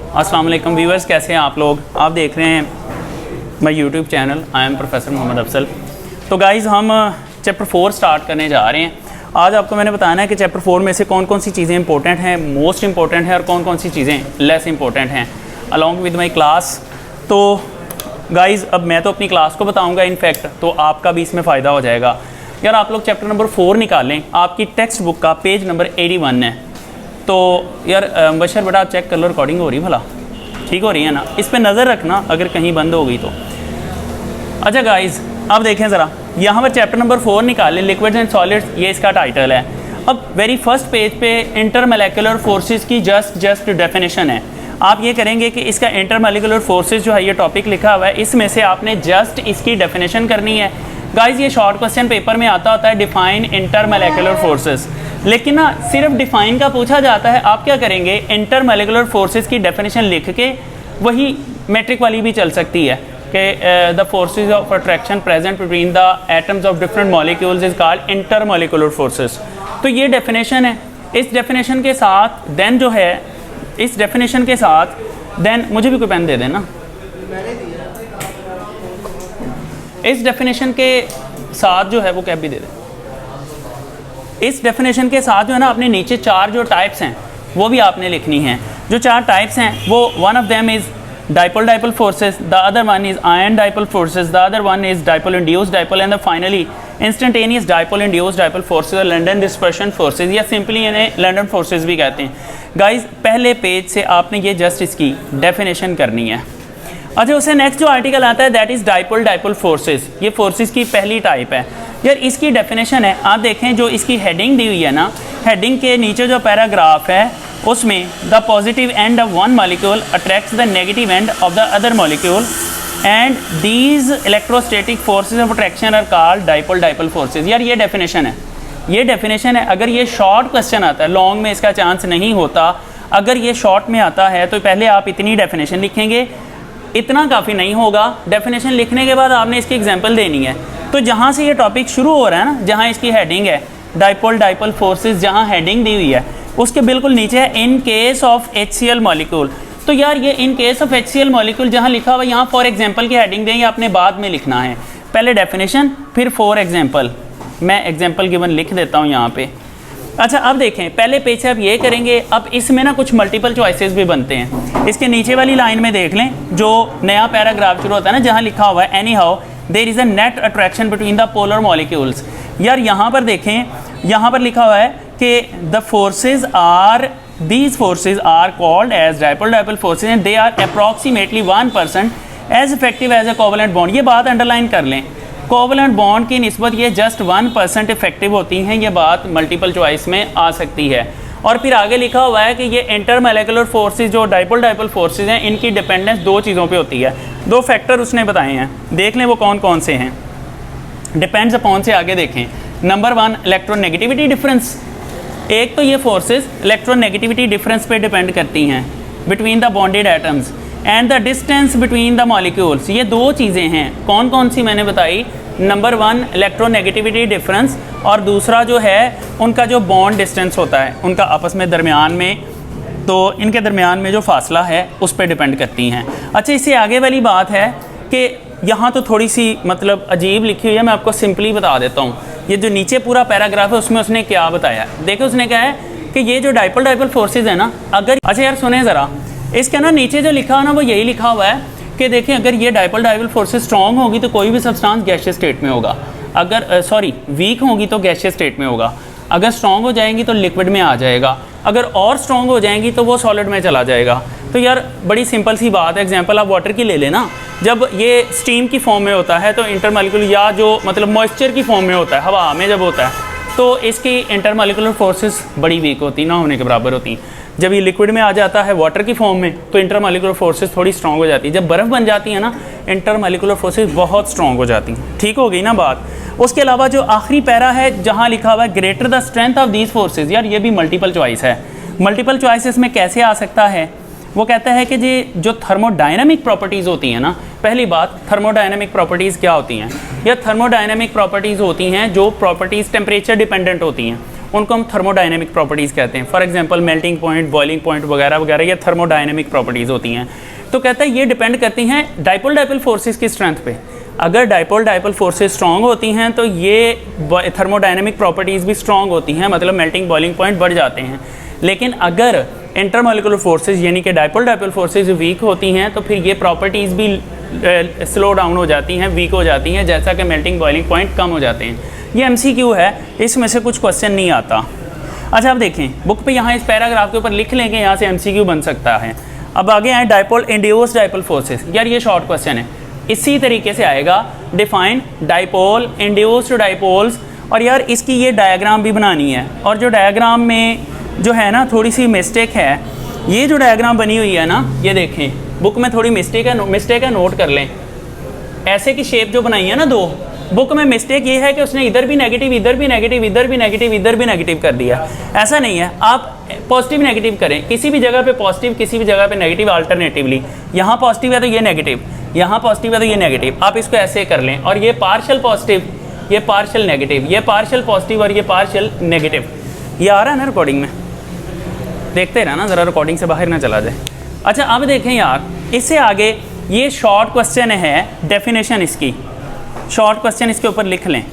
अस्सलाम वालेकुम व्यूअर्स, कैसे हैं आप लोग। आप देख रहे हैं my YouTube channel. I am professor Mohammad Afsal. तो गाइज़ हम चैप्टर 4 स्टार्ट करने जा रहे हैं। आज आपको मैंने बताना है कि चैप्टर 4 में से कौन कौन सी चीज़ें इंपॉर्टेंट हैं, मोस्ट इंपॉर्टेंट हैं, और कौन कौन सी चीज़ें लेस इंपॉर्टेंट हैं अलॉन्ग विद माई क्लास। तो गाइज़ अब मैं तो अपनी क्लास को बताऊँगा इनफैक्ट, तो आपका भी इसमें फ़ायदा हो जाएगा। यार आप लोग चैप्टर नंबर 4 निकालें, आपकी टेक्स्ट बुक का पेज नंबर 81 है। तो यार मुबशर बेटा आप चेक कर लो, रिकॉर्डिंग हो रही भला, ठीक हो रही है ना। इस पर नज़र रखना अगर कहीं बंद हो गई तो। अच्छा गाइज़ अब देखें ज़रा, यहाँ पर चैप्टर नंबर 4 निकालें, लिक्विड्स एंड सॉलिड्स, ये इसका टाइटल है। अब वेरी फर्स्ट पेज पे इंटरमोलेकुलर फोर्सेस की जस्ट डेफिनेशन है। आप ये करेंगे कि इसका इंटरमोलेकुलर फोर्सेस जो है ये टॉपिक लिखा हुआ है, इसमें से आपने जस्ट इसकी डेफिनेशन करनी है। गाइज़ ये शॉर्ट क्वेश्चन पेपर में आता होता है, डिफाइन इंटरमोलेकुलर फोर्सेस, लेकिन ना सिर्फ डिफाइन का पूछा जाता है। आप क्या करेंगे, इंटरमोलेकुलर फोर्सेस की डेफिनेशन लिख के, वही मैट्रिक वाली भी चल सकती है कि the forces of attraction present between the atoms of different molecules is called intermolecular forces. तो ये डेफिनेशन है। इस डेफिनेशन के साथ देन जो है, इस डेफिनेशन के साथ देन मुझे भी कोई पेन दे देना। इस डेफिनेशन के साथ जो है वो कैप भी दे दे। इस डेफिनेशन के साथ जो है ना, अपने नीचे 4 जो टाइप्स हैं वो भी आपने लिखनी हैं। जो 4 टाइप्स हैं वो, one of them is dipole forces, the other one is ion dipole forces, the other one is dipole induced dipole, and finally instantaneous dipole induced dipole forces और लंडन डिस्पर्शन फोर्सेस, या simply इन्हें London forces भी कहते हैं। Guys पहले page से आपने ये जस्ट इसकी डेफिनेशन करनी है। अच्छा, उससे नेक्स्ट जो आर्टिकल आता है दैट इज़ डाइपोल फोर्सेस। ये फोर्सेस की पहली टाइप है। यार इसकी डेफिनेशन है, आप देखें जो इसकी हेडिंग दी हुई है ना, हेडिंग के नीचे जो पैराग्राफ है उसमें the positive end of one molecule attracts the negative end of the other molecule and these electrostatic forces of attraction are called dipole forces. यार ये डेफिनेशन है, ये डेफिनेशन है। अगर ये शॉर्ट क्वेश्चन आता है, लॉन्ग में इसका चांस नहीं होता। अगर ये शॉर्ट में आता है तो पहले आप इतनी डेफिनेशन लिखेंगे, इतना काफ़ी नहीं होगा। डेफिनेशन लिखने के बाद आपने इसकी एग्जांपल देनी है। तो जहाँ से ये टॉपिक शुरू हो रहा है ना, जहाँ इसकी हेडिंग है डाइपोल फोर्सेस, जहाँ हेडिंग दी हुई है उसके बिल्कुल नीचे है in case of HCl molecule. तो यार ये in case of HCl molecule जहाँ लिखा हुआ है, यहाँ फॉर एग्जांपल की हेडिंग देंगे, आपने बाद में लिखना है। पहले डेफिनेशन फिर फॉर एग्जांपल। मैं एग्जांपल गिवन लिख देता हूँ यहाँ पे। अच्छा अब देखें, पहले पेज से आप ये करेंगे। अब इसमें ना कुछ मल्टीपल चॉइसेस भी बनते हैं। इसके नीचे वाली लाइन में देख लें, जो नया पैराग्राफ शुरू होता है ना, जहाँ लिखा हुआ है anyhow there is a net attraction between the polar molecules. यार यहाँ पर देखें, यहाँ पर लिखा हुआ है कि the forces are, these forces are called as dipole forces and they are approximately 1% as effective as a covalent bond. ये बात अंडरलाइन कर लें, कोवलेंट बॉन्ड की निस्बत ये जस्ट 1% इफेक्टिव होती हैं। ये बात मल्टीपल चॉइस में आ सकती है। और फिर आगे लिखा हुआ है कि ये इंटरमोलेकुलर फोर्सेस जो डाइपोल फोर्सेस हैं, इनकी डिपेंडेंस 2 चीज़ों पे होती है। 2 फैक्टर उसने बताए हैं, देख लें वो कौन कौन से हैं। डिपेंड्स अपॉन से आगे देखें। Number 1 electronegativity difference. एक तो ये फोर्सेस इलेक्ट्रोनेगेटिविटी डिफरेंस पे डिपेंड करती हैं between the bonded atoms and the distance between the molecules. ये 2 चीज़ें हैं। कौन कौन सी मैंने बताई? नंबर 1 इलेक्ट्रोनेगेटिविटी डिफरेंस, और दूसरा जो है उनका जो बॉन्ड डिस्टेंस होता है, उनका आपस में दरमियान में, तो इनके दरमियान में जो फासला है उस पर डिपेंड करती हैं। अच्छा, इससे आगे वाली बात है कि यहाँ तो थोड़ी सी मतलब अजीब लिखी हुई है, मैं आपको सिंपली बता देता हूँ। ये जो नीचे पूरा पैराग्राफ है उसमें उसने क्या बताया, देखो उसने क्या है कि ये जो डाइपोल फोर्सेज है ना, अगर, अच्छा यार सुने ज़रा, इसके ना नीचे जो लिखा है ना वो यही लिखा हुआ है कि देखें अगर ये डाइपोल फोर्सेस स्ट्रॉन्ग होगी तो कोई भी सब्सटेंस गैसियस स्टेट में होगा, अगर वीक होगी तो गैसियस स्टेट में होगा, अगर स्ट्रॉन्ग हो जाएंगी तो लिक्विड में आ जाएगा, अगर और स्ट्रॉन्ग हो जाएंगी तो वो सॉलिड में चला जाएगा। तो यार बड़ी सिंपल सी बात है। एग्जांपल आप वाटर की ले लेना, जब ये स्टीम की फॉर्म में होता है तो इंटरमोलिकुलर, या जो मतलब मॉइस्चर की फॉर्म में होता है, हवा में जब होता है, तो इसकी इंटरमोलिकुलर फोर्सेस बड़ी वीक होती, ना होने के बराबर होती हैं। जब ये लिक्विड में आ जाता है वाटर की फॉर्म में तो इंटरमोलिकुलर फोर्सेस थोड़ी स्ट्रॉन्ग हो जाती है। जब बर्फ़ बन जाती है ना, इंटरमोलिकुलर फोर्सेस बहुत स्ट्रॉन्ग हो जाती हैं। ठीक हो गई ना बात। उसके अलावा जो आखिरी पैरा है जहाँ लिखा हुआ है greater the strength of these forces, यार ये भी मल्टीपल चॉइस है। मल्टीपल चॉइसेस में कैसे आ सकता है? वो कहता है कि जो थर्मोडायनामिक प्रॉपर्टीज़ होती हैं ना, पहली बात थर्मोडायनामिक प्रॉपर्टीज़ क्या होती हैं? या थर्मोडायनामिक प्रॉपर्टीज़ होती हैं जो प्रॉपर्टीज़ टेम्परेचर डिपेंडेंट होती हैं। उनको हम थर्मोडायनेमिक प्रॉपर्टीज़ कहते हैं। For example melting point, boiling point वगैरह वगैरह, ये थर्मोडायनेमिक प्रॉपर्टीज़ होती हैं। तो कहता है ये डिपेंड करती हैं डाइपोल डाइपोल फोर्सेस की स्ट्रेंथ पे। अगर डाइपोल डाइपोल फोर्सेस स्ट्रॉन्ग होती हैं तो ये थर्मोडायनेमिक प्रॉपर्टीज़ भी स्ट्रॉन्ग होती हैं, मतलब मेल्टिंग बॉइलिंग पॉइंट बढ़ जाते हैं। लेकिन अगर इंटरमोलिकुलर फोर्सेस यानी कि डाइपोल डाइपोल फोर्सेस वीक होती हैं तो फिर ये प्रॉपर्टीज़ भी स्लो डाउन हो जाती हैं, वीक हो जाती हैं, जैसा कि मेल्टिंग बॉइलिंग पॉइंट कम हो जाते हैं। ये MCQ है, इसमें से कुछ क्वेश्चन नहीं आता। अच्छा, आप देखें बुक पे यहाँ इस पैराग्राफ के ऊपर लिख लेंगे, यहाँ से MCQ बन सकता है। अब आगे आए डाइपोल इंड्यूस्ड डाइपोल फोर्सेस। यार ये शॉर्ट क्वेश्चन है, इसी तरीके से आएगा, डिफाइन डाइपोल इंड्यूस्ड डाइपोल्स। और यार इसकी ये डायग्राम भी बनानी है, और जो डायग्राम में जो है ना थोड़ी सी मिस्टेक है, ये जो डायग्राम बनी हुई है ना, ये देखें बुक में थोड़ी मिस्टेक है, नोट कर लें। ऐसे की शेप जो बनाई है ना दो, बुक में मिस्टेक ये है कि उसने इधर भी नेगेटिव, इधर भी नेगेटिव, इधर भी नेगेटिव, इधर भी नेगेटिव कर दिया। ऐसा नहीं है, आप पॉजिटिव नेगेटिव करें, किसी भी जगह पे पॉजिटिव, किसी भी जगह पे नेगेटिव, अल्टरनेटिवली। यहाँ पॉजिटिव है तो ये नेगेटिव, यहाँ पॉजिटिव है तो ये नेगेटिव, आप इसको ऐसे कर लें। और ये पार्शियल पॉजिटिव, ये पार्शियल नेगेटिव, ये पार्शियल पॉजिटिव और ये पार्शियल नेगेटिव। ये आ रहा है ना रिकॉर्डिंग में, देखते रहना ज़रा, रिकॉर्डिंग से बाहर ना चला जाए। अच्छा अब देखें यार, इससे आगे ये शॉर्ट क्वेश्चन है, डेफिनेशन इसकी, शॉर्ट क्वेश्चन इसके ऊपर लिख लें।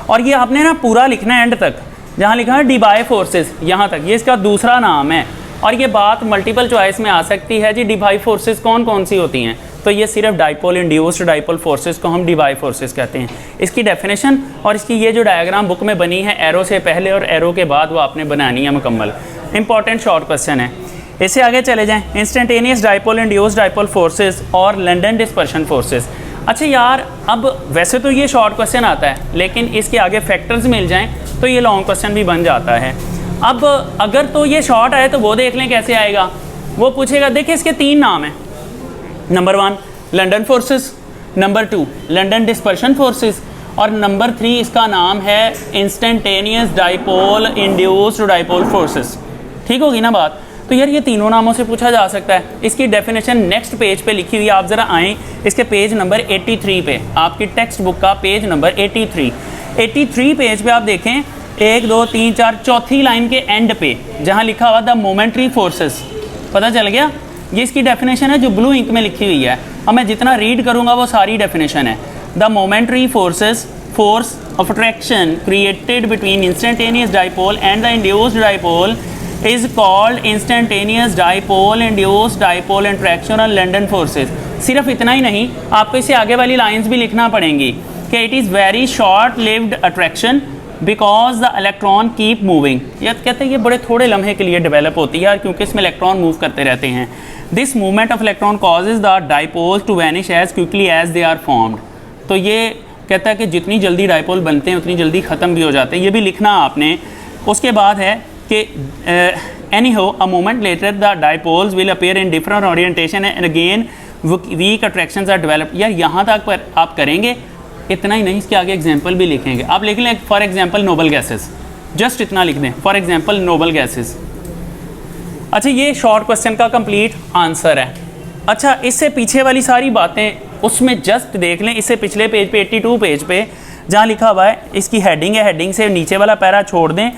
और ये आपने ना पूरा लिखना है एंड तक, जहाँ लिखा है डिबाई फोर्सेस, यहाँ तक, ये इसका दूसरा नाम है। और ये बात मल्टीपल चॉइस में आ सकती है जी, डिबाई फोर्सेस कौन कौन सी होती हैं, तो ये सिर्फ डाइपोल इंड्यूस्ड डाइपोल फोर्सेस को हम डिबाई फोर्सेस कहते हैं। इसकी डेफिनेशन और इसकी ये जो डायग्राम बुक में बनी है, एरो से पहले और एरो के बाद, वो आपने बनानी है मुकम्मल। इंपॉर्टेंट शॉर्ट क्वेश्चन है। इससे आगे चले जाएं, instantaneous dipole induced dipole forces और लंडन डिस्पर्शन फोर्सेस। अच्छा यार, अब वैसे तो ये शॉर्ट क्वेश्चन आता है, लेकिन इसके आगे फैक्टर्स मिल जाएं तो ये लॉन्ग क्वेश्चन भी बन जाता है। अब अगर तो ये शॉर्ट आए तो वो देख लें कैसे आएगा। वो पूछेगा, देखिए इसके 3 नाम हैं, number 1 London forces, number 2 London dispersion forces, और नंबर 3 इसका नाम है instantaneous dipole induced dipole forces. ठीक होगी ना बात। तो यार ये तीनों नामों से पूछा जा सकता है। इसकी डेफिनेशन नेक्स्ट पेज पे लिखी हुई है, आप ज़रा आएँ इसके पेज नंबर 83 पे, आपकी टेक्स्ट बुक का पेज नंबर 83 पेज पे आप देखें, 1 2 3 4 चौथी लाइन के एंड पे जहाँ लिखा हुआ द मोमेंट्री फोर्सेस, पता चल गया। ये इसकी डेफिनेशन है जो ब्लू इंक में लिखी हुई है। अब मैं जितना रीड करूँगा वो सारी डेफिनेशन है। The momentary forces, force of attraction created between instantaneous dipole and the induced dipole is called instantaneous dipole induced dipole interaction और लंडन फोर्सेस। सिर्फ इतना ही नहीं, आपको इससे आगे वाली लाइंस भी लिखना पड़ेंगी कि it is very short lived attraction because the electron keep moving. ये कहते हैं ये बड़े थोड़े लम्हे के लिए डेवलप होती है यार, क्योंकि इसमें इलेक्ट्रॉन मूव करते रहते हैं। This movement of electron causes the dipoles to vanish as quickly as they are formed. तो ये कहता है कि जितनी जल्दी डाइपोल बनते हैं उतनी जल्दी ख़त्म भी हो जाते हैं, ये भी लिखना आपने। उसके बाद है कि anyhow a moment later the dipoles will appear in different orientation and again weak attractions are developed। यार यहाँ तक पर आप करेंगे, इतना ही नहीं, इसके आगे एग्जांपल भी लिखेंगे। आप लिख लें for example noble gases, just इतना लिख दें, फॉर एग्जांपल नोबल गैसेस। अच्छा, ये शॉर्ट क्वेश्चन का कंप्लीट आंसर है। अच्छा, इससे पीछे वाली सारी बातें उसमें जस्ट देख लें, इससे पिछले पेज पे 82 पेज पे जहाँ लिखा हुआ है, इसकी हेडिंग है, हेडिंग से नीचे वाला पैरा छोड़ दें।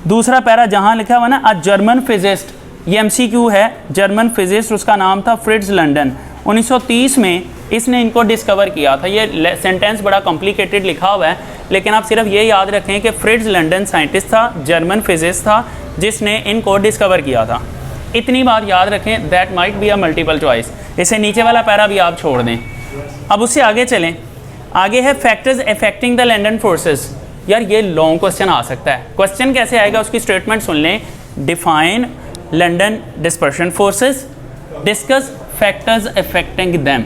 दूसरा पैरा जहाँ लिखा हुआ ना, अ जर्मन फिजिस्ट, ये MCQ है। जर्मन फिजिस्ट, उसका नाम था फ्रिट्ज लंडन। 1930 में इसने इनको डिस्कवर किया था। ये सेंटेंस बड़ा कॉम्प्लिकेटेड लिखा हुआ है, लेकिन आप सिर्फ ये याद रखें कि फ्रिट्ज लंडन साइंटिस्ट था, जर्मन फिजिस्ट था, जिसने इनको डिस्कवर किया था। इतनी बात याद रखें, that might be a multiple choice. इसे नीचे वाला पैरा भी आप छोड़ दें। अब उससे आगे चलें, आगे है factors affecting the London forces. यार ये लॉन्ग क्वेश्चन आ सकता है। क्वेश्चन कैसे आएगा उसकी स्टेटमेंट सुन लें। Define London dispersion forces, discuss factors affecting them.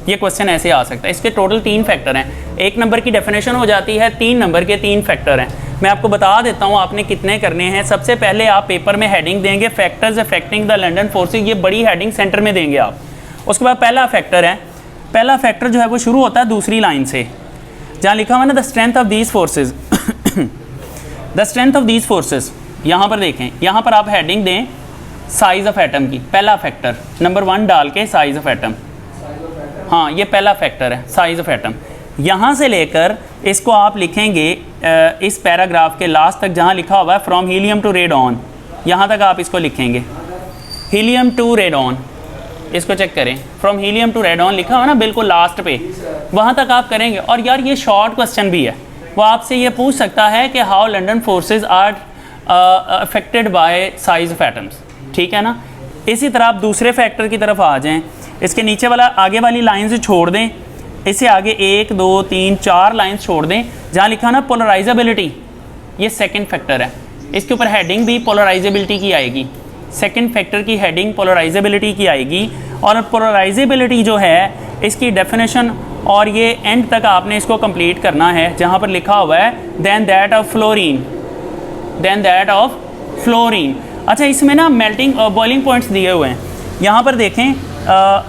ये क्वेश्चन ऐसे आ सकता है। इसके टोटल 3 फैक्टर हैं। 1 नंबर की डेफिनेशन हो जाती है, 3 नंबर के 3 फैक्टर हैं। मैं आपको बता देता हूँ आपने कितने करने हैं। सबसे पहले आप पेपर में हेडिंग देंगे factors affecting the London forces, ये बड़ी हेडिंग सेंटर में देंगे आप। उसके बाद पहला फैक्टर है, पहला फैक्टर जो है वो शुरू होता है दूसरी लाइन से, जहाँ लिखा हुआ ना the strength of these forces. The strength of these forces, यहाँ पर देखें, यहाँ पर आप हेडिंग दें साइज ऑफ एटम की। पहला फैक्टर नंबर 1 डाल के साइज ऑफ एटम, हाँ ये पहला फैक्टर है साइज ऑफ एटम। यहाँ से लेकर इसको आप लिखेंगे इस पैराग्राफ के लास्ट तक जहाँ लिखा हुआ है फ्रॉम हीलियम टू रेडॉन, यहाँ तक आप इसको लिखेंगे। हीलियम टू रेडॉन, इसको चेक करें, फ्रॉम हीलियम टू रेडॉन लिखा हुआ ना बिल्कुल लास्ट पे, वहाँ तक आप करेंगे। और यार ये शॉर्ट क्वेश्चन भी है, वो आपसे ये पूछ सकता है कि how London forces are affected by size of atoms, ठीक है ना। इसी तरह आप दूसरे फैक्टर की तरफ आ जाएं, इसके नीचे वाला आगे वाली लाइन से छोड़ दें, इससे आगे 1 2 3 4 लाइन्स छोड़ दें जहाँ लिखा ना पोलराइजेबिलिटी, ये सेकंड फैक्टर है। इसके ऊपर हेडिंग भी पोलराइजेबिलिटी की आएगी, सेकंड फैक्टर की हेडिंग पोलराइजेबिलिटी की आएगी। और पोलराइजेबिलिटी जो है इसकी डेफिनेशन और ये एंड तक आपने इसको कंप्लीट करना है जहाँ पर लिखा हुआ है then that of fluorine, then that of fluorine. अच्छा, इसमें ना मेल्टिंग बॉइलिंग पॉइंट्स दिए हुए हैं, यहाँ पर देखें,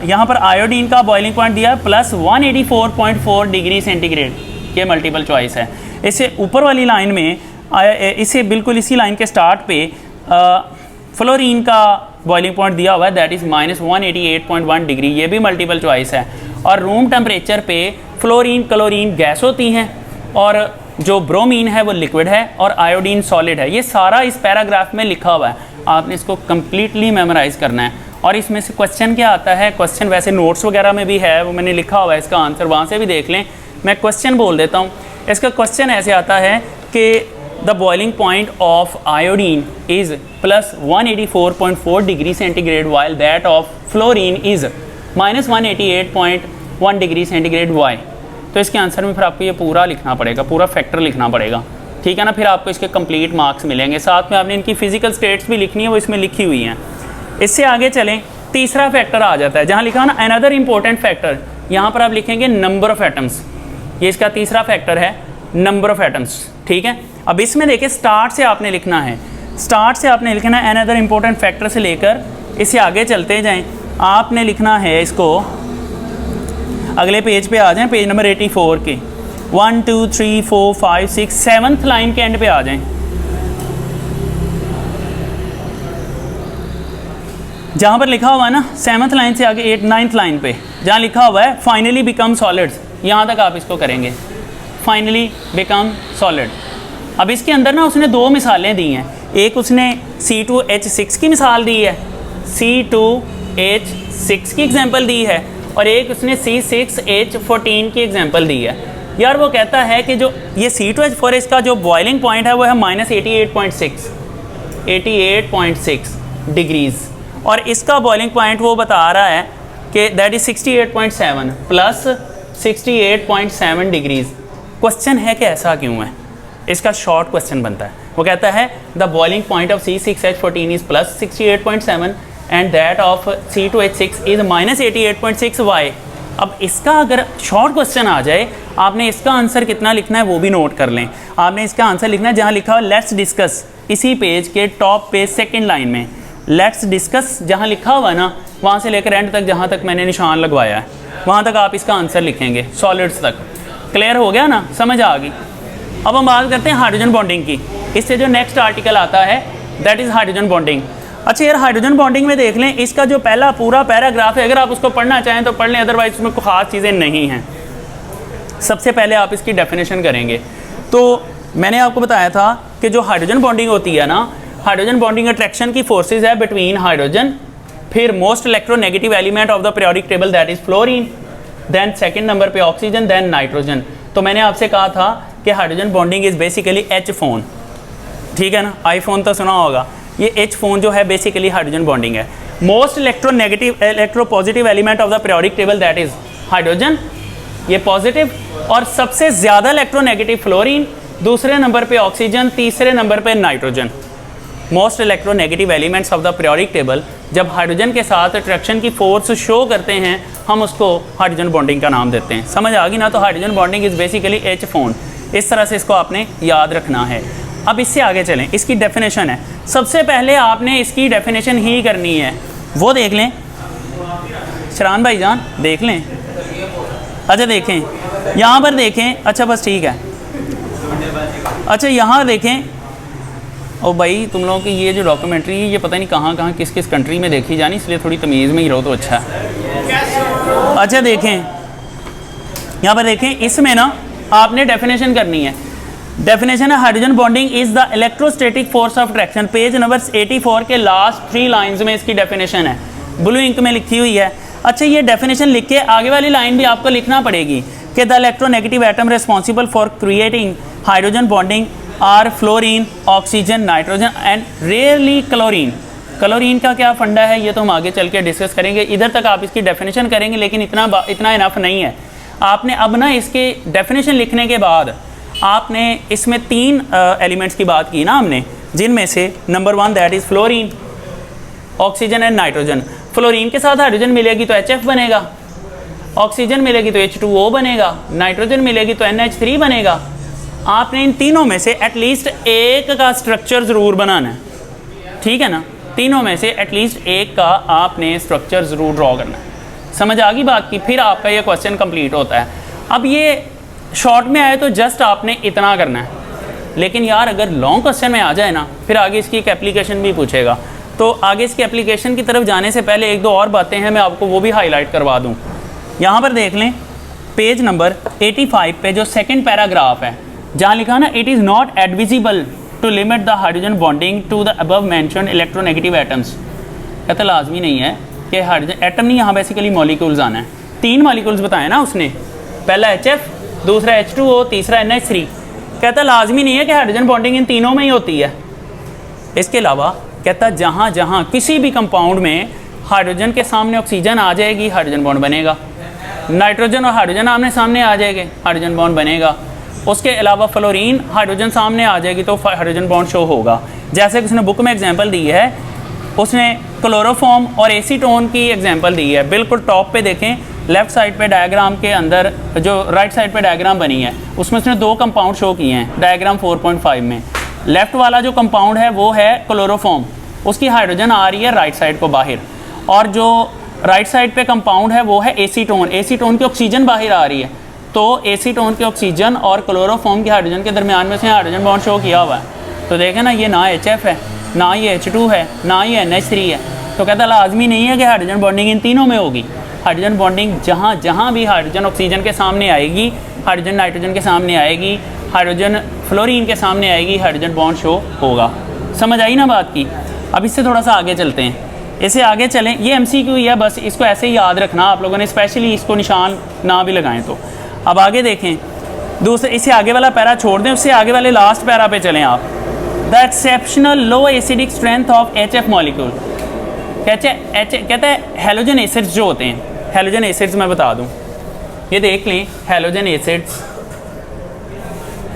यहाँ पर आयोडीन का बॉइलिंग पॉइंट दिया है प्लस 184.4 डिग्री सेंटीग्रेड, ये मल्टीपल चॉइस है। इससे ऊपर वाली लाइन में इसे बिल्कुल इसी लाइन के स्टार्ट पे फ्लोरीन का बॉइलिंग पॉइंट दिया हुआ है दैट इज़ -188.1 डिग्री, ये भी मल्टीपल चॉइस है। और रूम टेम्परेचर पे फ्लोरीन क्लोरीन गैस होती हैं और जो ब्रोमीन है वो लिक्विड है और आयोडीन सॉलिड है। ये सारा इस पैराग्राफ में लिखा हुआ है, आपने इसको कम्प्लीटली मेमोराइज करना है। और इसमें से क्वेश्चन क्या आता है, क्वेश्चन वैसे नोट्स वगैरह में भी है, वो मैंने लिखा हुआ है इसका आंसर, वहाँ से भी देख लें। मैं क्वेश्चन बोल देता हूँ, इसका क्वेश्चन ऐसे आता है कि the boiling point of iodine is plus 184.4 degree centigrade while that of fluorine is -188.1 degree centigrade why. तो इसके आंसर में फिर आपको ये पूरा लिखना पड़ेगा, पूरा फैक्टर लिखना पड़ेगा, ठीक है ना। फिर आपको इसके कंप्लीट मार्क्स मिलेंगे। साथ में आपने इनकी फिजिकल स्टेट्स भी लिखनी है, वो इसमें लिखी हुई हैं। इससे आगे चलें, तीसरा फैक्टर आ जाता है जहाँ लिखा ना अनदर इंपॉर्टेंट फैक्टर, यहाँ पर आप लिखेंगे नंबर ऑफ़ एटम्स, ये इसका तीसरा फैक्टर है, नंबर ऑफ़ एटम्स, ठीक है। अब इसमें देखिए स्टार्ट से आपने लिखना है, स्टार्ट से आपने लिखना है अनदर इंपॉर्टेंट फैक्टर से लेकर इससे आगे चलते जाएँ। आपने लिखना है इसको, अगले पेज पे आ जाएं, पेज नंबर 84 के 1 2 3 4 5 6 7th लाइन के एंड पे आ जाएं, जहाँ पर लिखा हुआ है ना 7th लाइन से आगे 8 9th लाइन पे जहाँ लिखा हुआ है फाइनली बिकम सॉलिड्स, यहाँ तक आप इसको करेंगे, फाइनली बिकम सॉलिड। अब इसके अंदर ना उसने दो मिसालें दी हैं, एक उसने C2H6 की मिसाल दी है, C2H6 की एग्जांपल दी है, और एक उसने C6H14 की एग्जांपल दी है। यार वो कहता है कि जो ये C2H4 इसका जो बॉइलिंग पॉइंट है वो है -88.6 डिग्रीज़, और इसका बॉइलिंग पॉइंट वो बता रहा है कि that is 68.7 plus 68.7 degrees. Question है कि ऐसा क्यों है, इसका शॉर्ट क्वेश्चन बनता है। वो कहता है the boiling point of C6H14 is plus 68.7 and that of C2H6 is -88.6 why. अब इसका अगर शॉर्ट क्वेश्चन आ जाए, आपने इसका आंसर कितना लिखना है वो भी नोट कर लें। आपने इसका आंसर लिखना है जहाँ लिखा हो लेट्स डिस्कस, इसी पेज के टॉप पे सेकंड लाइन में लेट्स डिस्कस जहाँ लिखा हुआ ना, वहाँ से लेकर एंड तक जहाँ तक मैंने निशान लगवाया है वहाँ तक आप इसका आंसर लिखेंगे, सॉलिड्स तक। क्लियर हो गया ना, समझ आ गई। अब हम बात करते हैं हाइड्रोजन बॉन्डिंग की। इससे जो नेक्स्ट आर्टिकल आता है दैट इज़ हाइड्रोजन बॉन्डिंग। अच्छा यार, हाइड्रोजन बॉन्डिंग में देख लें, इसका जो पहला पूरा पैराग्राफ है, अगर आप उसको पढ़ना चाहें तो पढ़ लें, अदरवाइज उसमें कोई ख़ास चीज़ें नहीं हैं। सबसे पहले आप इसकी डेफिनेशन करेंगे। तो मैंने आपको बताया था कि जो हाइड्रोजन बॉन्डिंग होती है ना, हाइड्रोजन बॉन्डिंग अट्रैक्शन की फोर्सेज है बिटवीन हाइड्रोजन, फिर most electronegative element of the periodic table that is fluorine, then second number पे ऑक्सीजन, देन नाइट्रोजन। तो मैंने आपसे कहा था कि hydrogen bonding is basically H FON, ठीक है ना, आईफोन तो सुना होगा, ये एच फोन जो है बेसिकली हाइड्रोजन बॉन्डिंग है। Most electropositive element of the periodic table that is hydrogen, ये पॉजिटिव, और सबसे ज़्यादा इलेक्ट्रोनेगेटिव फ्लोरीन, दूसरे नंबर पे ऑक्सीजन, तीसरे नंबर पे nitrogen. Most electronegative elements of the periodic table जब हाइड्रोजन के साथ अट्रैक्शन की फोर्स शो करते हैं, हम उसको हाइड्रोजन बॉन्डिंग का नाम देते हैं। समझ आ गई ना। तो hydrogen bonding is basically H phone, इस तरह से इसको आपने याद रखना है। अब इससे आगे चलें, इसकी डेफिनेशन है। सबसे पहले आपने इसकी डेफिनेशन ही करनी है, वो देख लें शरान भाई जान, देख लें। अच्छा देखें, यहाँ पर देखें, अच्छा बस ठीक है। अच्छा यहाँ देखें, ओ भाई तुम लोगों की ये जो डॉक्यूमेंट्री है ये पता नहीं कहाँ कहाँ किस किस कंट्री में देखी जानी, इसलिए थोड़ी तमीज़ में ही रहो तो अच्छा है। अच्छा देखें, यहाँ पर देखें, इसमें ना आपने डेफिनेशन करनी है। डेफिनेशन है hydrogen bonding is the electrostatic force of attraction. Page number 84 के लास्ट 3 लाइंस में इसकी डेफिनेशन है, ब्लू इंक में लिखी हुई है। अच्छा, ये डेफिनेशन लिख के आगे वाली लाइन भी आपको लिखना पड़ेगी कि the electronegative atom responsible for creating hydrogen bonding are fluorine, oxygen, nitrogen and rarely chlorine. Chlorine का क्या फंडा है ये तो हम आगे चल के डिस्कस करेंगे, इधर तक आप इसकी डेफिनेशन करेंगे, लेकिन इतना इनफ नहीं है। आपने अब ना इसके डेफिनेशन लिखने के बाद आपने इसमें 3 एलिमेंट्स की बात की ना हमने, जिनमें से number 1 that is fluorine, oxygen and nitrogen. Fluorine के साथ हाइड्रोजन मिलेगी तो HF बनेगा, ऑक्सीजन मिलेगी तो H2O बनेगा, नाइट्रोजन मिलेगी तो NH3 बनेगा। आपने इन तीनों में से एटलीस्ट एक का स्ट्रक्चर ज़रूर बनाना है, ठीक है ना। तीनों में से एटलीस्ट एक का आपने स्ट्रक्चर ज़रूर ड्रॉ करना है। समझ आ गई बात की, फिर आपका ये क्वेश्चन कंप्लीट होता है। अब ये शॉर्ट में आए तो जस्ट आपने इतना करना है, लेकिन यार अगर लॉन्ग क्वेश्चन में आ जाए ना, फिर आगे इसकी एक एप्लीकेशन भी पूछेगा। तो आगे इसकी एप्लीकेशन की तरफ जाने से पहले 1-2 और बातें हैं, मैं आपको वो भी हाईलाइट करवा दूँ। यहाँ पर देख लें, पेज नंबर 85 पे जो सेकेंड पैराग्राफ है, जहाँ लिखा ना it is not advisable to limit the hydrogen bonding to the above mentioned electronegative atoms. कहता लाजमी नहीं है कि हाइड्रोजन एटम नहीं, यहाँ बेसिकली मॉलिक्यूल्स आना है। 3 मॉलिक्यूल्स बताए ना उसने, पहला HF, दूसरा H2O, तीसरा NH3। कहता लाजमी नहीं है कि हाइड्रोजन बॉन्डिंग इन तीनों में ही होती है। इसके अलावा कहता जहाँ जहाँ किसी भी कंपाउंड में हाइड्रोजन के सामने ऑक्सीजन आ जाएगी, हाइड्रोजन बॉन्ड बनेगा। नाइट्रोजन और हाइड्रोजन आमने सामने आ जाएंगे, हाइड्रोजन बॉन्ड बनेगा। उसके अलावा फ्लोरीन, हाइड्रोजन सामने आ जाएगी तो हाइड्रोजन बॉन्ड शो होगा। जैसे कि उसने बुक में एग्जांपल दी है, उसने क्लोरोफॉर्म और एसीटोन की एग्जांपल दी है। बिल्कुल टॉप पे देखें, लेफ़्ट साइड पे डायग्राम के अंदर जो राइट साइड पे डायग्राम बनी है, उसमें उसने 2 कंपाउंड शो किए हैं डायग्राम 4.5 में। लेफ़्ट वाला जो कंपाउंड है वो है क्लोरोफॉर्म, उसकी हाइड्रोजन आ रही है राइट साइड को बाहर, और जो राइट साइड पे कंपाउंड है वो है एसीटोन, एसीटोन की ऑक्सीजन बाहर आ रही है। तो एसीटोन के ऑक्सीजन और क्लोरोफॉर्म की हाइड्रोजन के दरमियान में से हाइड्रोजन बॉन्ड शो किया हुआ है। तो देखें ना, ये ना HF है, ना ये H2 है, ना ये NH3 है। तो कहता लाजमी नहीं है कि हाइड्रोजन बॉन्डिंग इन तीनों में होगी। हाइड्रोजन बॉन्डिंग जहाँ जहाँ भी हाइड्रोजन ऑक्सीजन के सामने आएगी, हाइड्रोजन नाइट्रोजन के सामने आएगी, हाइड्रोजन फ्लोरीन के सामने आएगी, हाइड्रोजन बॉन्ड शो होगा। समझ आई ना बात की। अब इससे थोड़ा सा आगे चलते हैं, इससे आगे चलें। ये MCQ है, बस इसको ऐसे ही याद रखना आप लोगों ने, स्पेशली इसको निशान ना भी लगाएं। तो अब आगे देखें, दूसरे इससे आगे वाला पैरा छोड़ दें, उससे आगे वाले लास्ट पैरा पे चलें आप। The exceptional low acidic strength of HF molecule. कहता है हेलोजन एसिड्स जो होते हैं, हेलोजन एसिड्स मैं बता दूं, ये देख लें, हेलोजन एसिड्स,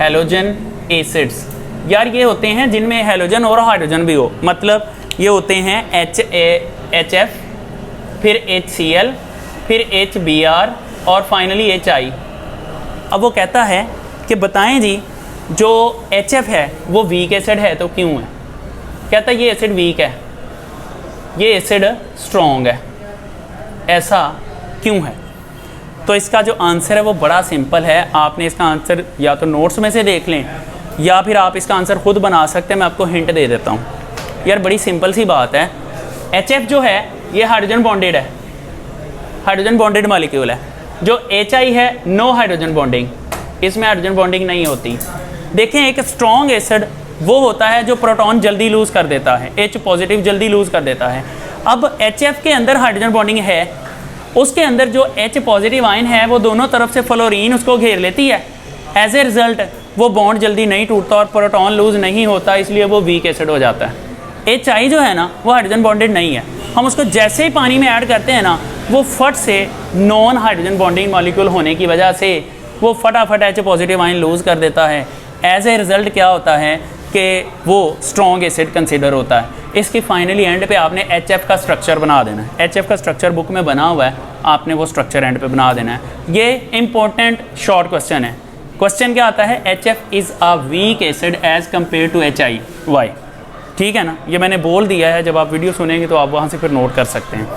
हेलोजन एसिड्स यार ये होते हैं जिनमें हेलोजन और हाइड्रोजन भी हो। मतलब ये होते हैं HF, फिर HCl, फिर HBr और फाइनली HI। अब वो कहता है कि बताएं जी, जो HF है वो वीक एसिड है तो क्यों है? कहता है ये एसिड वीक है, ये एसिड स्ट्रॉन्ग है, ऐसा क्यों है? तो इसका जो आंसर है वो बड़ा सिंपल है। आपने इसका आंसर या तो नोट्स में से देख लें या फिर आप इसका आंसर खुद बना सकते हैं। मैं आपको हिंट दे देता हूँ यार, बड़ी सिंपल सी बात है। HF जो है ये हाइड्रोजन बॉन्डेड है, हाइड्रोजन बॉन्डेड मॉलिक्यूल है। जो HI है नो हाइड्रोजन बॉन्डिंग, इसमें हाइड्रोजन बॉन्डिंग नहीं होती। देखें, एक स्ट्रॉन्ग एसिड वो होता है जो प्रोटॉन जल्दी लूज़ कर देता है, H पॉजिटिव जल्दी लूज़ कर देता है। अब HF के अंदर हाइड्रोजन बॉन्डिंग है, उसके अंदर जो H पॉजिटिव आयन है वो दोनों तरफ से फ्लोरीन उसको घेर लेती है। एज ए रिजल्ट वो बॉन्ड जल्दी नहीं टूटता और प्रोटॉन लूज़ नहीं होता, इसलिए वो वीक एसिड हो जाता है। HI जो है ना वो हाइड्रोजन बॉन्डेड नहीं है, हम उसको जैसे ही पानी में ऐड करते हैं ना, वो फट से नॉन हाइड्रोजन बॉन्डिंग मॉलिक्यूल होने की वजह से वो फटाफट H पॉजिटिव आयन लूज़ कर देता है। एज ए रिज़ल्ट क्या होता है कि वो स्ट्रॉन्ग एसिड कंसिडर होता है। इसकी फाइनली एंड पे आपने HF का स्ट्रक्चर बना देना है। HF का स्ट्रक्चर बुक में बना हुआ है, आपने वो स्ट्रक्चर एंड पे बना देना है। ये इंपॉर्टेंट शॉर्ट क्वेश्चन है। क्वेश्चन क्या आता है? HF is a weak acid as compare to HI। Why? ठीक है ना, ये मैंने बोल दिया है, जब आप वीडियो सुनेंगे तो आप वहाँ से फिर नोट कर सकते हैं।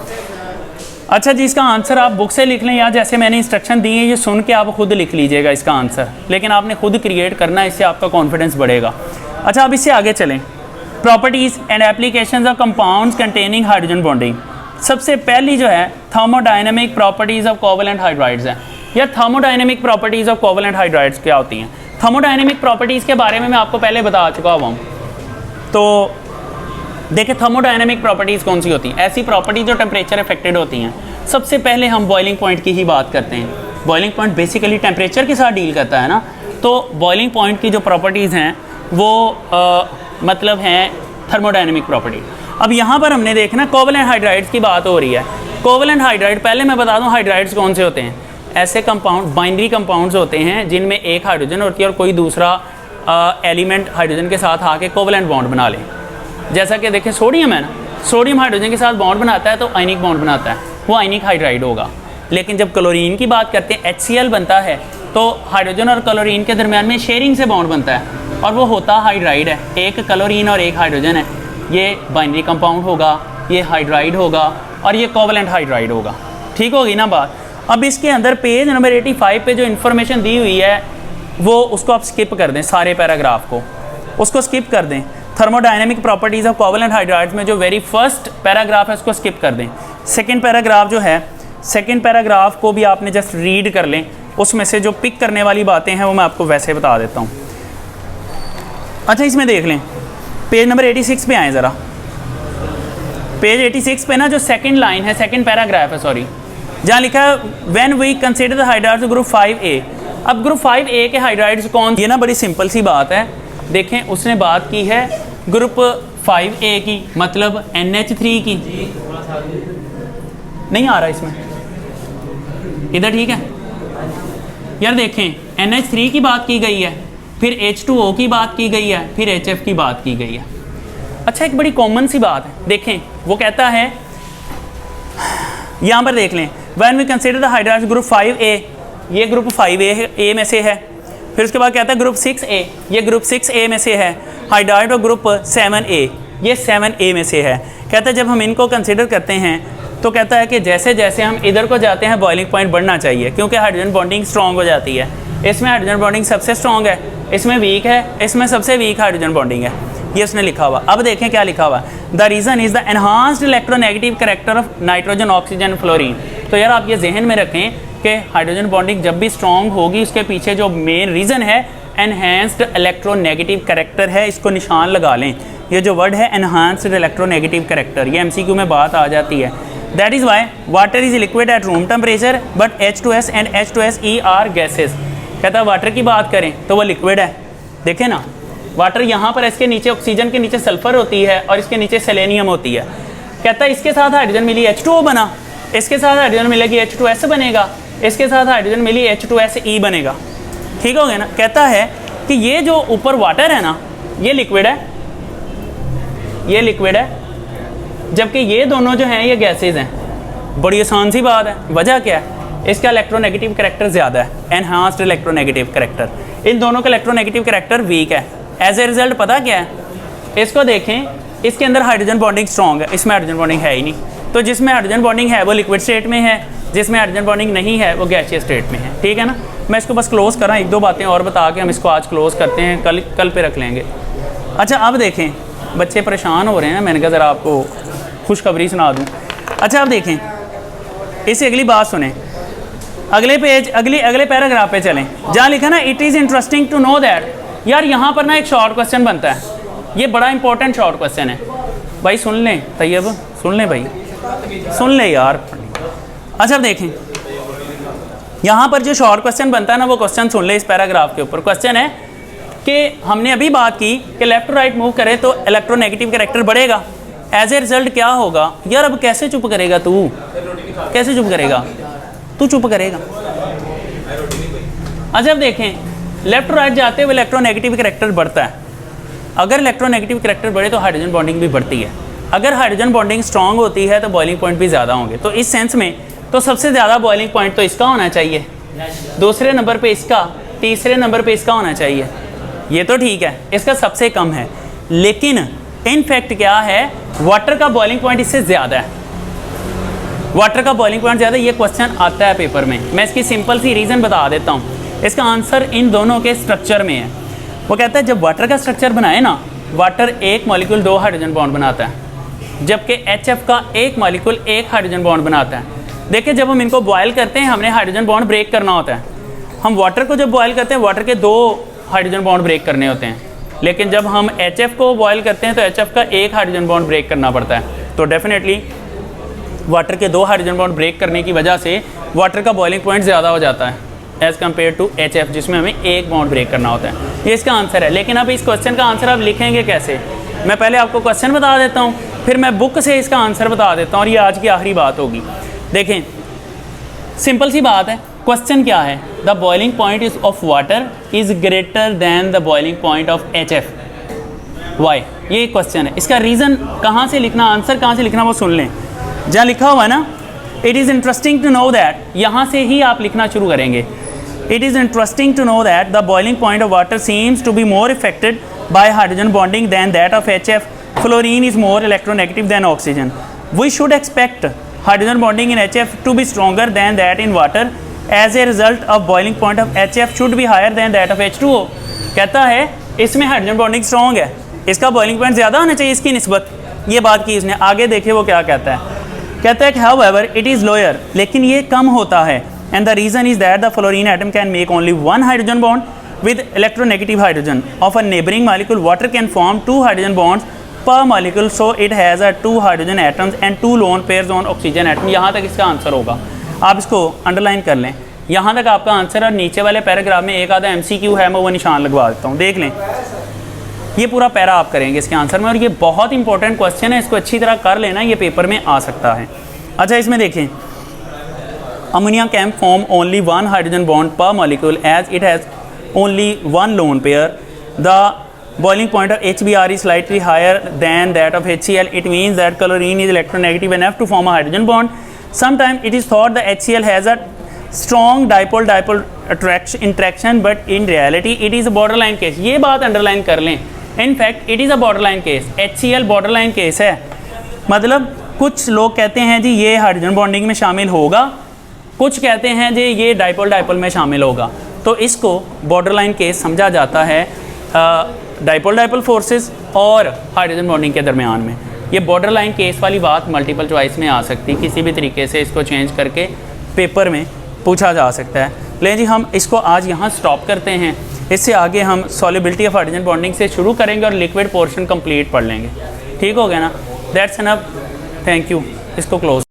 अच्छा जी, इसका आंसर आप बुक से लिख लें या जैसे मैंने इंस्ट्रक्शन दी है ये सुन के आप खुद लिख लीजिएगा इसका आंसर, लेकिन आपने खुद क्रिएट करना है, इससे आपका कॉन्फिडेंस बढ़ेगा। अच्छा, अब इससे आगे चलें। Properties and applications of compounds containing hydrogen bonding. सबसे पहली जो है thermodynamic properties of covalent hydrides है। या thermodynamic properties of covalent hydrides क्या होती हैं। थर्मोडायनेमिक प्रॉपर्टीज़ के बारे में मैं आपको पहले बता चुका हुआ हूँ। तो देखिए थर्मोडायनेमिक प्रॉपर्टीज़ कौन सी होती हैं, ऐसी प्रॉपर्टीज जो टेम्परेचर अफेक्टेड होती हैं। सबसे पहले हम बॉइलिंग पॉइंट की ही बात करते हैं। बॉइलिंग पॉइंट बेसिकली टेम्परेचर के साथ डील करता है ना, तो बॉइलिंग पॉइंट की जो प्रॉपर्टीज़ हैं वो मतलब हैं थर्मोडायनेमिक प्रॉपर्टी। अब यहाँ पर हमने देखना कोवलेंट हाइड्राइड्स की बात हो रही है। कोवलेंट हाइड्राइड, पहले मैं बता दूँ हाइड्राइड्स कौन से होते हैं। ऐसे कंपाउंड बाइनरी कंपाउंड्स होते हैं जिनमें एक हाइड्रोजन होती है और कोई दूसरा एलिमेंट हाइड्रोजन के साथ आके कोवलेंट बॉन्ड बना ले। जैसा कि देखें सोडियम है ना, सोडियम हाइड्रोजन के साथ बॉन्ड बनाता है तो आयनिक बॉन्ड बनाता है, वो आयनिक हाइड्राइड होगा। लेकिन जब क्लोरीन की बात करते हैं HCl बनता है तो हाइड्रोजन और क्लोरीन के दरमियान में शेयरिंग से बॉन्ड बनता है और वो होता हाइड्राइड है। एक क्लोरीन और एक हाइड्रोजन है, ये बाइनरी कंपाउंड होगा, ये हाइड्राइड होगा और ये कोवलेंट हाइड्राइड होगा। ठीक होगी ना बात। अब इसके अंदर पेज नंबर 85 पे जो इन्फॉर्मेशन दी हुई है वो उसको आप स्किप कर दें, सारे पैराग्राफ को उसको स्किप कर दें। Thermodynamic properties of covalent hydrides में जो वेरी फर्स्ट पैराग्राफ है उसको स्किप कर दें। सेकंड पैराग्राफ जो है, सेकंड पैराग्राफ को भी आपने जस्ट रीड कर लें, उसमें से जो पिक करने वाली बातें हैं वो मैं आपको वैसे बता देता हूँ। अच्छा इसमें देख लें, पेज नंबर 86 पे आएँ ज़रा। पेज 86 पे ना जो सेकंड लाइन है, सेकंड पैराग्राफ है सॉरी, जहाँ लिखा है when we consider the hydrides group 5A। अब ग्रुप 5A के हाइड्राइड्स कौन, ये ना बड़ी सिंपल सी बात है। देखें उसने बात की है ग्रुप 5A की, मतलब NH3 की। नहीं आ रहा इसमें, इधर ठीक है यार। देखें NH3 की बात की गई है, फिर H2O की बात की गई है, फिर HF की बात की गई है। अच्छा एक बड़ी कॉमन सी बात है, देखें वो कहता है यहाँ पर देख लें when we consider the hydrides group 5A, ये ग्रुप 5A में से है। फिर उसके बाद कहता है ग्रुप 6A, ये ग्रुप 6A में से है। हाइड्राइड और ग्रुप 7A, ये 7A में से है। कहता है जब हम इनको कंसीडर करते हैं तो कहता है कि जैसे जैसे हम इधर को जाते हैं बॉइलिंग पॉइंट बढ़ना चाहिए, क्योंकि हाइड्रोजन बॉन्डिंग स्ट्रॉन्ग हो जाती है। इसमें हाइड्रोजन बॉन्डिंग सबसे स्ट्रॉन्ग है, इसमें वीक है, इसमें सबसे वीक हाइड्रोजन बॉन्डिंग है। ये उसने लिखा हुआ। अब देखें क्या लिखा हुआ, the reason is the enhanced electronegative character of nitrogen, oxygen, fluorine. तो यार आप ये जहन में रखें कि हाइड्रोजन बॉन्डिंग जब भी स्ट्रॉन्ग होगी उसके पीछे जो मेन रीज़न है एनहांस्ड इलेक्ट्रोनेगेटिव करेक्टर है। इसको निशान लगा लें, ये जो वर्ड है एनहांस्ड इलेक्ट्रोनेगेटिव करेक्टर, ये MCQ में बात आ जाती है। That is why water is liquid at room temperature but H2S and H2SE are gases. कहता है वाटर की बात करें तो वो लिक्विड है। देखें ना वाटर यहाँ पर इसके नीचे ऑक्सीजन के नीचे सल्फर होती है और इसके नीचे सेलेनियम होती है। कहता है इसके साथ हाइड्रोजन मिली H2O बना, इसके साथ हाइड्रोजन मिलेगी H2S बनेगा, इसके साथ हाइड्रोजन मिली H2SE बनेगा। ठीक हो गया ना। कहता है कि ये जो ऊपर वाटर है ना ये लिक्विड है, ये लिक्विड है, जबकि ये दोनों जो हैं ये गैसेज हैं। बड़ी आसान सी बात है। वजह क्या है, इसका इलेक्ट्रोनेगेटिव करेक्टर ज़्यादा है, एनहांस्ड इलेक्ट्रोनेगेटिव करेक्टर। इन दोनों का इलेक्ट्रोनेगेटिव करेक्टर वीक है। एज ए रिजल्ट पता क्या है, इसको देखें, इसके अंदर हाइड्रोजन बॉन्डिंग स्ट्रॉन्ग है, इसमें हाइड्रोजन बॉन्डिंग है ही नहीं। तो जिसमें हाइड्रोजन बॉन्डिंग है वो लिक्विड स्टेट में है, जिसमें हाइड्रोजन बॉन्डिंग नहीं है वो गैसियस स्टेट में है। ठीक है ना। मैं इसको बस क्लोज कर रहा हूँ, एक दो बातें और बता के हम इसको आज क्लोज करते हैं, कल पे रख लेंगे। अच्छा अब देखें, बच्चे परेशान हो रहे हैं, मैंने कहा ज़रा आपको खुशखबरी सुना दूँ। अच्छा अब देखें, इससे अगली बात सुने, अगले पेज अगले पैराग्राफ पे चलें, जहाँ लिखा ना it is interesting to know that. यार यहाँ पर ना एक शॉर्ट क्वेश्चन बनता है, ये बड़ा इंपॉर्टेंट शॉर्ट क्वेश्चन है भाई, सुन लें तैयब, सुन लें भाई, सुन लें यार। अच्छा अब देखें, यहाँ पर जो शॉर्ट क्वेश्चन बनता है ना वो क्वेश्चन सुन ले। इस पैराग्राफ के ऊपर क्वेश्चन है कि हमने अभी बात की कि लेफ्ट टू राइट मूव करें तो इलेक्ट्रोनेगेटिव कैरेक्टर बढ़ेगा, एज ए रिजल्ट क्या होगा। यार अब कैसे चुप करेगा तू, कैसे चुप करेगा तू, चुप करेगा। अच्छा अब देखें, लेफ्ट टू राइट जाते हुए इलेक्ट्रोनेगेटिव कैरेक्टर बढ़ता है। अगर इलेक्ट्रोनेगेटिव कैरेक्टर बढ़े तो हाइड्रोजन बॉन्डिंग भी बढ़ती है। अगर हाइड्रोजन बॉन्डिंग स्ट्रॉन्ग होती है तो बॉइलिंग पॉइंट भी ज़्यादा होंगे। तो इस सेंस में तो सबसे ज़्यादा बॉइलिंग पॉइंट तो इसका होना चाहिए, दूसरे नंबर पे इसका, तीसरे नंबर पे इसका होना चाहिए। ये तो ठीक है, इसका सबसे कम है, लेकिन इन फैक्ट क्या है, वाटर का बॉइलिंग पॉइंट इससे ज़्यादा है। वाटर का बॉइलिंग पॉइंट ज़्यादा, ये क्वेश्चन आता है पेपर में। मैं इसकी सिंपल सी रीज़न बता देता हूँ। इसका आंसर इन दोनों के स्ट्रक्चर में है। वो कहता है जब वाटर का स्ट्रक्चर बनाए ना, वाटर एक मॉलिक्यूल 2 हाइड्रोजन बॉन्ड बनाता है, जबकि HF का एक मॉलिक्यूल 1 हाइड्रोजन बॉन्ड बनाता है। देखिए जब हम इनको बॉयल करते हैं हमने हाइड्रोजन बॉन्ड ब्रेक करना होता है। हम वाटर को जब बॉयल करते हैं वाटर के 2 हाइड्रोजन बॉन्ड ब्रेक करने होते हैं, लेकिन जब हम HF को बॉयल करते हैं तो HF का 1 हाइड्रोजन बॉन्ड ब्रेक करना पड़ता है। तो डेफिनेटली वाटर के 2 हाइड्रोजन बॉन्ड ब्रेक करने की वजह से वाटर का बॉइलिंग पॉइंट ज़्यादा हो जाता है एज़ कम्पेयर टू HF, जिसमें हमें 1 बॉन्ड ब्रेक करना होता है। ये इसका आंसर है। लेकिन अब इस क्वेश्चन का आंसर आप लिखेंगे कैसे? मैं पहले आपको क्वेश्चन बता देता हूँ, फिर मैं बुक से इसका आंसर बता देता हूँ और ये आज की आखिरी बात होगी। देखें सिंपल सी बात है, क्वेश्चन क्या है? The boiling point is of water is greater than the boiling point of HF। Why? ये क्वेश्चन है। इसका रीज़न कहाँ से लिखना, आंसर कहाँ से लिखना वो सुन लें। जहाँ लिखा हुआ है ना, it is interesting to know that, यहाँ से ही आप लिखना शुरू करेंगे। It is interesting to know that the boiling point of water seems to be more affected by hydrogen bonding than that of HF। Fluorine is more electronegative than oxygen. We should expect hydrogen bonding in HF to be stronger than that in water as a result of boiling point of HF should be higher than that of H2O। कहता है इसमें hydrogen bonding strong है, इसका boiling point ज़्यादा होना चाहिए इसकी निस्बत। ये बात की इसने। आगे देखिए वो क्या कहता है। कहता है कि however it is lower, लेकिन ये कम होता है। and the reason is that the fluorine atom can make only 1 hydrogen bond with electronegative hydrogen of a neighboring molecule. Water can form 2 hydrogen bonds per molecule, so it has a 2 hydrogen atoms and 2 lone pairs on oxygen atom। यहाँ तक इसका answer होगा। आप इसको underline कर लें, यहाँ तक आपका आंसर। और नीचे वाले पैराग्राफ में एक आधा MCQ है, मैं वो निशान लगवा देता हूँ, देख लें। ये पूरा पैरा आप करेंगे इसके आंसर में, और ये बहुत इंपॉर्टेंट क्वेश्चन है, इसको अच्छी तरह कर लेना, ये पेपर में आ सकता है। अच्छा इसमें देखें, ammonia can form only 1 hydrogen bond per molecule as it has only 1 lone pair. The boiling point of HBr is slightly higher than that of HCl. It means that chlorine is electronegative enough to form a hydrogen bond. Sometimes it is thought that HCl has a strong dipole-dipole interaction, but in reality it is a borderline case। ये बात underline कर लें। In fact it is a borderline case। HCl borderline case है। मतलब कुछ लोग कहते हैं जी ये हाइड्रोजन बॉन्डिंग में शामिल होगा, कुछ कहते हैं जी ये डाइपोल-डाइपोल में शामिल होगा। तो इसको बॉर्डरलाइन केस समझा जाता है डाइपोल-डाइपोल फोर्सेस और हाइड्रोजन बॉन्डिंग के दरमियान में। ये बॉर्डर लाइन केस वाली बात मल्टीपल चॉइस में आ सकती है, किसी भी तरीके से इसको चेंज करके पेपर में पूछा जा सकता है। लेकिन जी हम इसको आज यहाँ स्टॉप करते हैं, इससे आगे हम सॉल्युबिलिटी ऑफ हाइड्रोजन बॉन्डिंग से शुरू करेंगे और लिक्विड पोर्शन कंप्लीट पढ़ लेंगे। ठीक हो गया ना? That's enough, thank you. इसको क्लोज